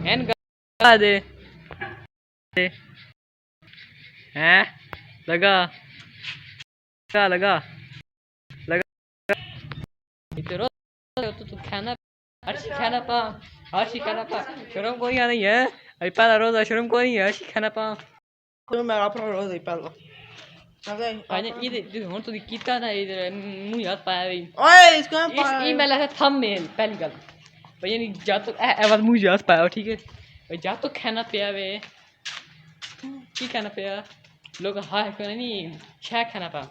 N लगा दे हैं लगा लगा लगा लगा तो खाना अच्छी खाना पा अच्छी खाना पा शर्म कोई नहीं है अभी पहला रोजा शर्म कोई नहीं है अच्छी खाना पा मैं अपना रोज ही पहला अरे ये हुन तो कीता ना इधर मुंह हाथ पाया भाई ओए इसको इस ईमेल है थंबनेल पहली गल भाई नहीं जा तो ए मुंह हाथ पाया ठीक है भाई जा तो खाना पिया वे की खाना पिया लोग हाय करने नहीं छह खाना पा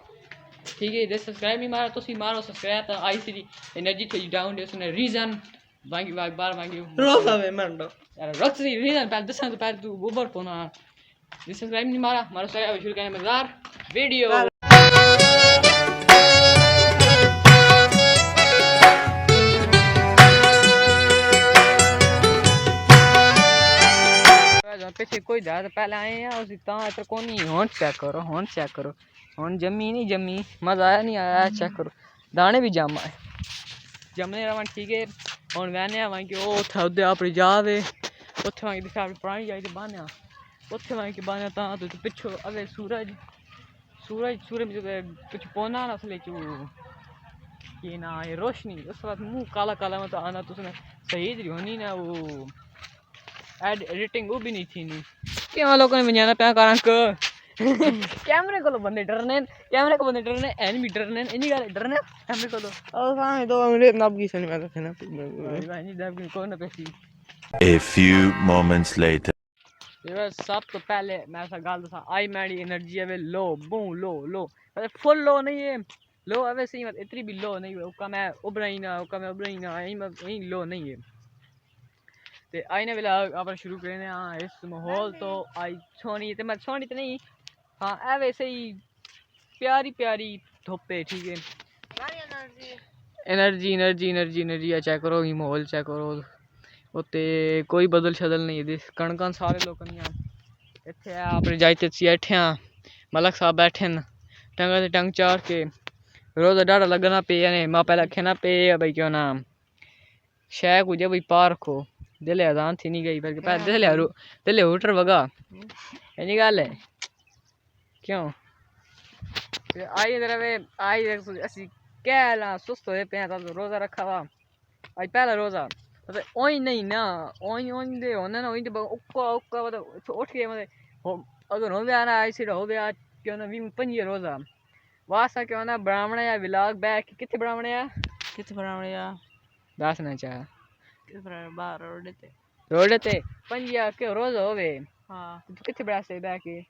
ठीक है इधर सब्सक्राइब नहीं मारा तो सी मारो सब्सक्राइब तो आई सी एनर्जी थोड़ी डाउन है उसने रीजन मांगी बार मांगी रोजा में मंडो यार रक्त सी रीजन पहले दस तो पहले तू गोबर पोना सब्सक्राइब नहीं मारा मारो सब्सक्राइब शुरू करने मजेदार वीडियो पीछे कोई ज़्यादा पहले आए हैं उसी तरह को नहीं होंठ चेक करो होंठ जमी नहीं जमी मज़ा आया नहीं आया चेक करो दाने भी जम आए जमने रहा ठीक है हूँ वहने आवा कि उधर अपनी जा दे उत्थे वहीं दिखा पुरानी जाए बान्या उत्थे वहीं बान्या तो पिछो अगे सूरज कुछ पौना ना असले कि ना ये रोशनी उस वक्त मुँह काला काला मतलब आना तो उसने सही होनी ना वो एडिटिंग वो भी नहीं थी नहीं क्या लोगों ने बजाना पे कारण कैमरे को बंदे डरने एनिमी डरने इन्हीं का डरने कैमरे को और सामने दो मिनट नब की सनी में रखना भाई दब की कौन पैसी A few moments later ये सब तो पहले मैं ऐसा गाल था आई मेरी एनर्जी है लो बू लो फुल लो नहीं है लो अवे सही मत इतनी भी लो नहीं है उसका मैं उभरा ही ना यही लो नहीं है ते आई ने वाला आप शुरू करने हाँ इस माहौल तो आई छोनी तो मैं छोनी तो नहीं हाँ ए वैसे ही प्यारी धोपे ठीक है एनर्जी चेक करो ये माहौल चेक करो उत्ते कोई बदल शदल नहीं है कणकां सारे लोग नहीं इतने अपने जायते बैठे हाँ मलक साहब बैठे न टंगा से टंग चार के रोज़ डाढ़ा लगना पे ने माँ पहले रखना पे भाई क्यों ना शह कुछ भाई पार्क हो दिले अजान थी नहीं गई पर दिले होटर वगा ये गल है क्यों आई इधर वे आई असी कह ला सुस्त होए पे तो रोज़ा रखा हुआ आज पहला रोज़ा मतलब ओई नहीं ना ओई दे होने ना ओई दे उक्का मतलब उठ के मतलब अगर हो गया ना ऐसे हो गया क्यों ना 25 रोज़ा वासा क्यों ना ब्राह्मण या विलाग बैठ कितने ब्राह्मण या दस ना चाह बाहर रोड ते पंजिया के रोज होवे हां किथे बड़ा से बैके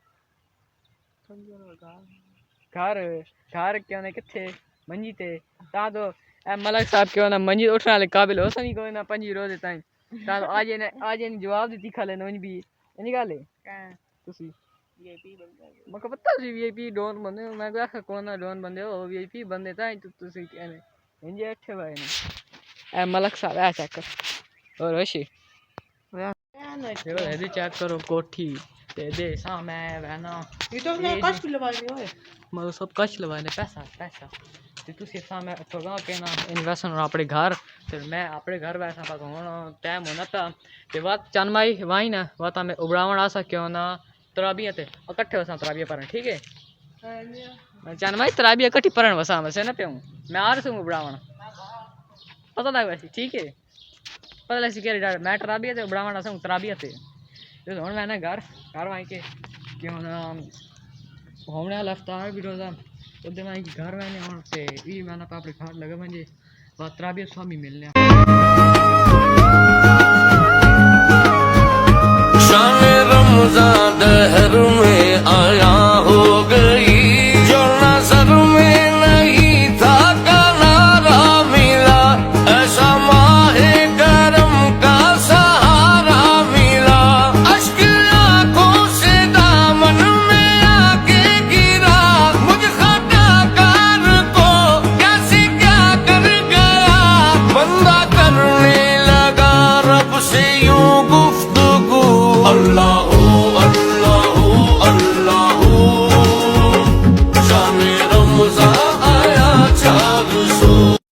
घर क्यों ने किथे मंजी ते ता तो ए मलक साहब क्यों ना मंजी उठने वाले काबिल हो सनी कोई ना पंजी रोज ताई ता तो आज ने जवाब दी खाले नोनी भी इनी गाले तुसी वीआईपी बंदे मको पता जी वीआईपी डोन बंदे मैं कहा कौन ना डोन बंदे हो वीआईपी बंदे ताई तुसी कहने इंजे अठे भाई ने ए मलक साहब आ चेक कर और होशी देखो चेक करो कोठी ते दे सामने वहना ये तो अपने कष्ट लवाई ओए मतलब सब कष्ट लवाने पैसा ते तुसी सामने थोड़ा के ना इन्वेस्टमेंट अपने घर ते मैं अपने घर वैसा पा होना टाइम होना था ते बात चनमाई वाई ना बात में उबरावण आ क्यों ना तराबिया ते इकट्ठे वसा तराबिया पर ठीक है मैं चनमाई तराबिया इकट्ठी परन वसा में से ना पे मैं आ रहा हूं उबरावण पता लग वैसे ठीक है पता लग सिके मैं तराबिया ते उबरावण आ तराबिया ते जो हुन मैंने घर वहीं के क्यों ना होने वाला अफ्तार भी रोज़ा उधर वहीं घर मैंने और से ये मैंने पापड़ी खाट लगा मुझे बात तराबिया स्वामी मिलने शान रमज़ान दहर